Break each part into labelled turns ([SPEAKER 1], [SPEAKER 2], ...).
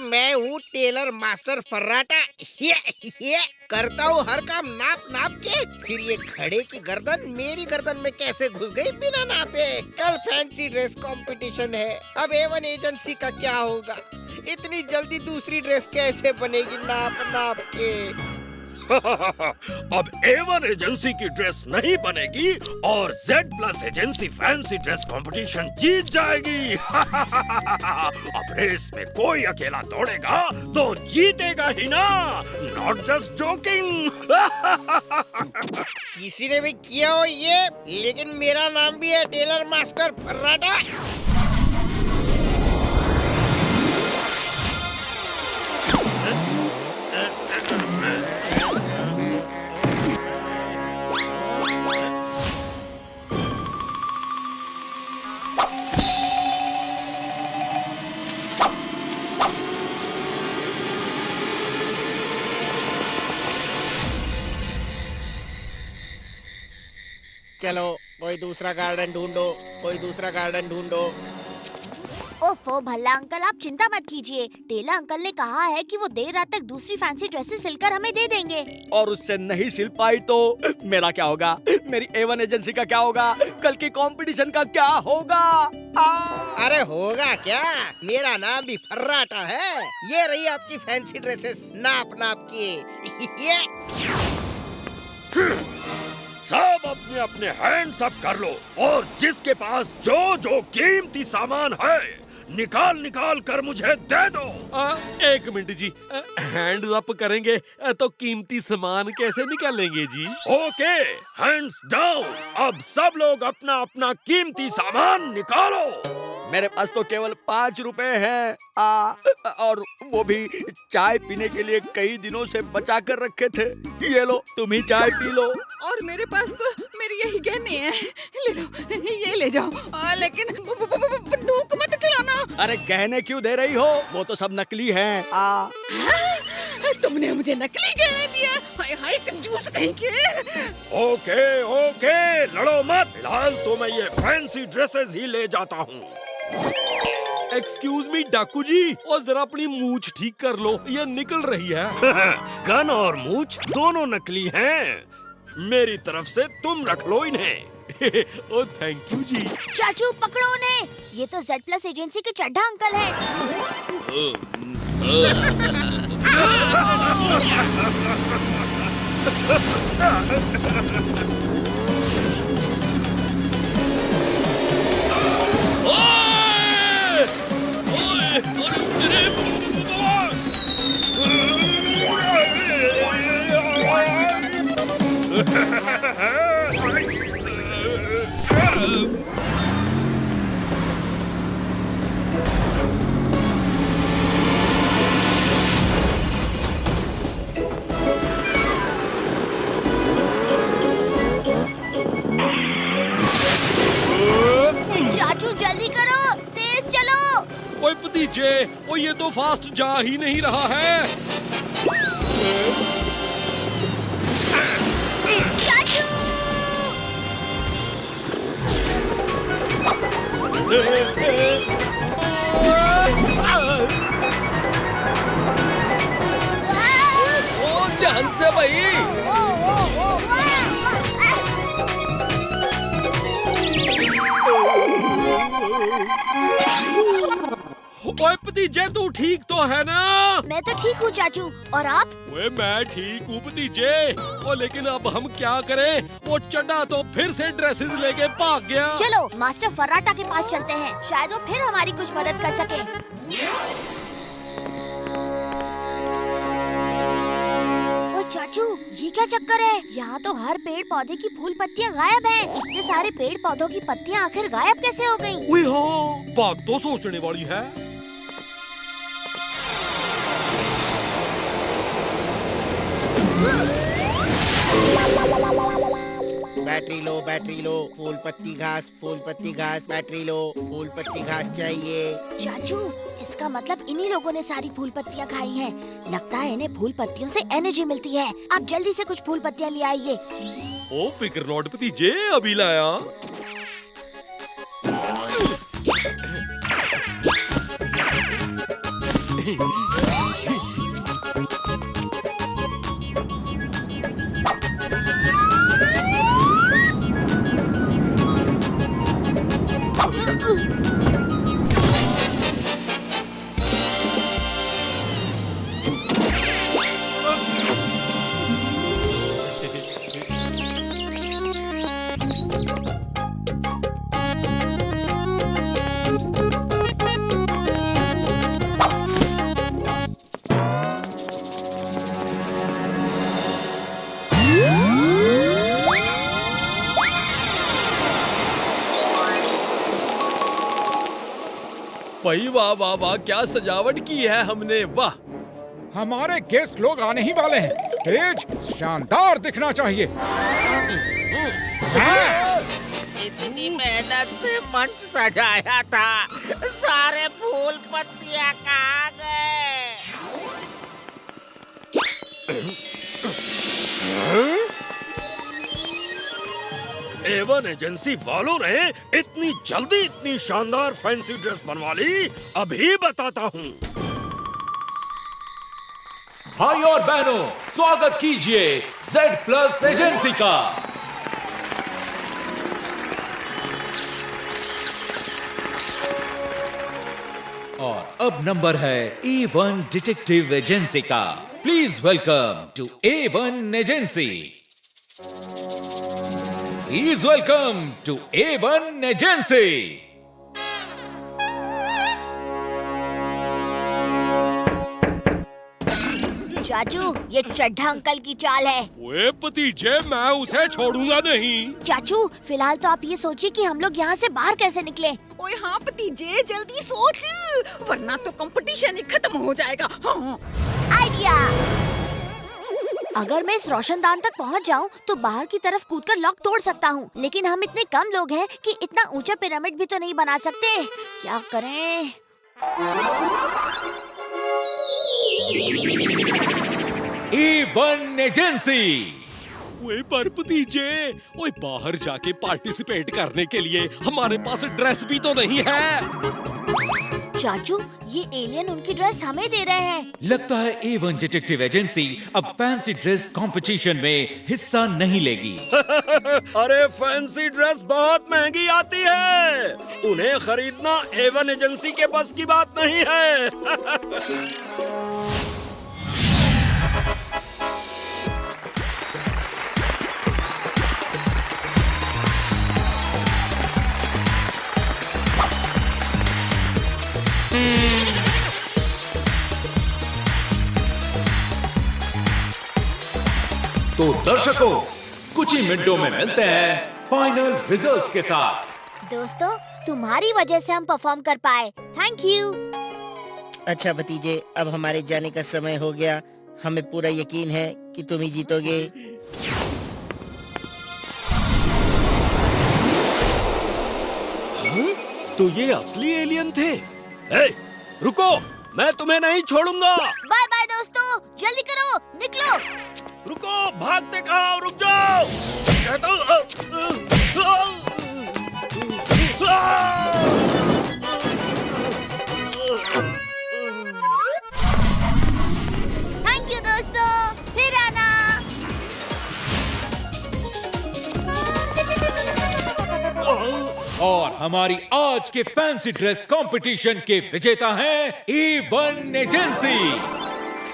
[SPEAKER 1] मैं हूँ tailor master फर्राटा। ये करता हूँ हर काम नाप नाप के। फिर ये घड़े की गर्दन मेरी गर्दन में कैसे घुस गई बिना नापे। कल फैंसी ड्रेस कंपटीशन है। अब A1 एजेंसी का क्या होगा? इतनी जल्दी दूसरी ड्रेस कैसे बनेगी नाप नाप के?
[SPEAKER 2] अब A1 एजेंसी की ड्रेस नहीं बनेगी और Z+ agency fancy dress competition जीत जाएगी। अब रेस में कोई अकेला दौड़ेगा तो जीतेगा ही ना। Not just joking.
[SPEAKER 1] किसी ने भी किया हो ये, लेकिन मेरा नाम भी है टेलर मास्टर फर्राटा। चलो कोई दूसरा गार्डन ढूंढो, कोई दूसरा गार्डन ढूंढो।
[SPEAKER 3] ओफो भल्ला अंकल, आप चिंता मत कीजिए। टेलर अंकल ने कहा है कि वो देर रात तक दूसरी फैंसी ड्रेसेस सिलकर हमें दे देंगे।
[SPEAKER 4] और उससे नहीं सिल पाई तो मेरा क्या होगा? मेरी A1 एजेंसी का क्या होगा? कल के कंपटीशन का क्या होगा?
[SPEAKER 1] अरे होगा क्या? मेरा नाम भी फर्राटा है। ये रही आपकी फैंसी ड्रेसेस नाप नाप के।
[SPEAKER 2] सब अपने अपने हैंड्स अप कर लो और जिसके पास जो जो कीमती सामान है निकाल निकाल कर मुझे दे दो।
[SPEAKER 5] एक मिनट जी, हैंड्स अप करेंगे तो कीमती सामान कैसे निकालेंगे जी?
[SPEAKER 2] Okay, hands down. अब सब लोग अपना अपना कीमती सामान निकालो।
[SPEAKER 4] मेरे पास तो केवल 5 रुपए हैं। और वो भी चाय पीने के लिए कई दिनों से बचा कर रखे थे। ये लो, तुम ही चाय पी लो।
[SPEAKER 6] और मेरे पास तो मेरी यही गहने हैं। ले लो, ये ले जाओ। लेकिन बंदूक मत चलाना।
[SPEAKER 4] अरे गहने क्यों दे रही हो? वो तो सब नकली हैं।
[SPEAKER 6] तुमने मुझे नकली गहने दिया? हाय हाय कंजूस कहीं के।
[SPEAKER 2] ओके ओके, लड़ो मत। फिलहाल तो मैं ये फैंसी ड्रेसेस ही ले जाता हूँ।
[SPEAKER 5] एक्सक्यूज मी डाकू जी, और जरा अपनी मूछ ठीक कर लो, ये निकल रही है।
[SPEAKER 2] गन और मूछ दोनों नकली हैं। मेरी तरफ से तुम रख लो इन्हें।
[SPEAKER 5] ओ थैंक यू जी।
[SPEAKER 3] चाचू पकड़ो उन्हें, ये तो Z+ एजेंसी के चड्ढा अंकल हैं। चाचू जल्दी करो, तेज चलो।
[SPEAKER 5] ओए भतीजे, ओ ये तो फास्ट जा ही नहीं रहा है।
[SPEAKER 3] चाचू
[SPEAKER 5] ओ ध्यान से भाई। ओए भतीजे, तू ठीक तो है ना?
[SPEAKER 3] मैं तो ठीक हूँ चाचू, और आप?
[SPEAKER 5] ओए मैं ठीक हूँ भतीजे। ओ लेकिन अब हम क्या करें? वो चड्ढा तो फिर से ड्रेसेस लेके भाग गया।
[SPEAKER 3] चलो मास्टर फर्राटा के पास चलते हैं, शायद वो फिर हमारी कुछ मदद कर सके। ओ चाचू, ये क्या चक्कर है? यहाँ तो हर पेड़ पौधे की फूल पत्तियाँ गायब हैं। इतने सारे पेड़ पौधों की पत्तियाँ आखिर गायब कैसे हो गयी?
[SPEAKER 5] ओए हाँ, बात तो सोचने वाली है।
[SPEAKER 1] बैटरी लो, फूल पत्ती घास, बैटरी लो, फूल पत्ती घास चाहिए।
[SPEAKER 3] चाचू, इसका मतलब इन्हीं लोगों ने सारी फूल पत्तियाँ खाई हैं। लगता है इन्हें फूल पत्तियों से एनर्जी मिलती है। आप जल्दी से कुछ फूल पत्तियाँ ले आइए।
[SPEAKER 5] ओ फिक्र नॉट भतीजे, अभी लाया। भाई वाह वाह वाह, क्या सजावट की है हमने, वाह।
[SPEAKER 7] हमारे गेस्ट लोग आने ही वाले हैं। स्टेज शानदार दिखना चाहिए।
[SPEAKER 1] इतनी मेहनत से मंच सजाया था, सारे फूल पत्तियां कहाँ गए?
[SPEAKER 2] एवन एजेंसी वालों ने इतनी जल्दी इतनी शानदार फैंसी ड्रेस बनवा ली, अभी बताता हूँ।
[SPEAKER 8] भाई और बहनों, स्वागत कीजिए Z+ एजेंसी का। और अब नंबर है A1 डिटेक्टिव एजेंसी का। Please welcome to A1 agency. Please welcome to A1 agency.
[SPEAKER 3] चाचू, ये चड्ढा अंकल की चाल है।
[SPEAKER 5] ओए भतीजे, मैं उसे छोड़ूंगा नहीं।
[SPEAKER 3] चाचू, फिलहाल तो आप ये सोचिए कि हम लोग यहाँ से बाहर कैसे निकले।
[SPEAKER 6] ओए हाँ भतीजे, जल्दी सोच, वरना तो कंपटीशन ही खत्म हो जाएगा। हाँ।
[SPEAKER 3] आइडिया! अगर मैं इस रोशनदान तक पहुंच जाऊं, तो बाहर की तरफ कूदकर लॉक तोड़ सकता हूं। लेकिन हम इतने कम लोग हैं कि इतना ऊंचा पिरामिड भी तो नहीं बना सकते। क्या करें?
[SPEAKER 8] A1 agency.
[SPEAKER 5] ओए पर भतीजे, ओए बाहर जाके पार्टिसिपेट करने के लिए हमारे पास ड्रेस भी तो नहीं है।
[SPEAKER 3] चाचू, ये एलियन उनकी ड्रेस हमें दे रहे हैं।
[SPEAKER 8] लगता है A1 डिटेक्टिव एजेंसी अब फैंसी ड्रेस कंपटीशन में हिस्सा नहीं लेगी।
[SPEAKER 2] अरे फैंसी ड्रेस बहुत महंगी आती है, उन्हें खरीदना A1 एजेंसी के बस की बात नहीं है।
[SPEAKER 8] तो दर्शकों, कुछ ही मिनटों में मिलते हैं फाइनल रिजल्ट्स के साथ।
[SPEAKER 3] दोस्तों, तुम्हारी वजह से हम परफॉर्म कर पाए। Thank you.
[SPEAKER 1] अच्छा भतीजे, अब हमारे जाने का समय हो गया। हमें पूरा यकीन है कि तुम ही जीतोगे।
[SPEAKER 2] तो ये असली एलियन थे? ए, रुको, मैं तुम्हें नहीं छोड़ूंगा।
[SPEAKER 3] बाय बाय दोस्तों, जल्दी करो, निकलो।
[SPEAKER 2] रुको, भागते कहाँ हो? रुक जाओ, कहता हूँ।
[SPEAKER 3] थैंक यू दोस्तों, फिर आना।
[SPEAKER 8] और हमारी आज के फैंसी ड्रेस कंपटीशन के विजेता हैं A1 एजेंसी।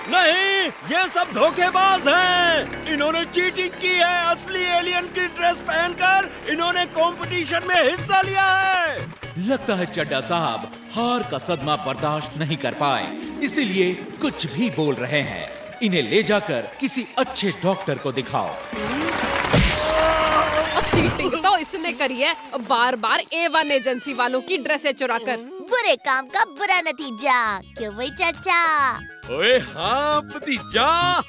[SPEAKER 2] नहीं, ये सब धोखेबाज हैं। इन्होंने चीटिंग की है। असली एलियन की ड्रेस पहनकर इन्होंने कंपटीशन में हिस्सा लिया है।
[SPEAKER 8] लगता है चड्ढा साहब हार का सदमा बर्दाश्त नहीं कर पाए, इसीलिए कुछ भी बोल रहे हैं। इन्हें ले जाकर किसी अच्छे डॉक्टर को दिखाओ।
[SPEAKER 9] चीटिंग तो इसने करी है, बार बार A1 एजेंसी वालों की ड्रेसें चुराकर।
[SPEAKER 3] बुरे काम का बुरा नतीजा, क्यों भाई चाचा?
[SPEAKER 5] ओए हाँ भतीजा।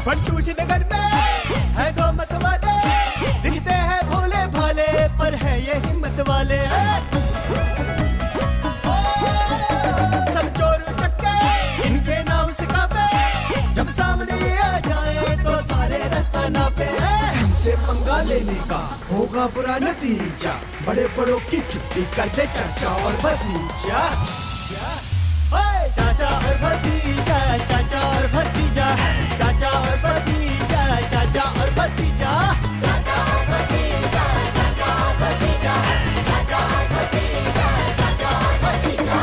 [SPEAKER 10] फंटूश नगर में है दो मत वाले, दिखते हैं भोले भाले पर है ये हिम्मत वाले। सब चोर लेने का होगा बुरा नतीजा, बड़े बड़ों की छुट्टी कर दे चाचा और भतीजा। ओए, चाचा और भतीजा, चाचा और भतीजा, चाचा और भतीजा, चाचा और भतीजा, चाचा और भतीजा, चाचा और भतीजा, चाचा और भतीजा, चाचा और भतीजा।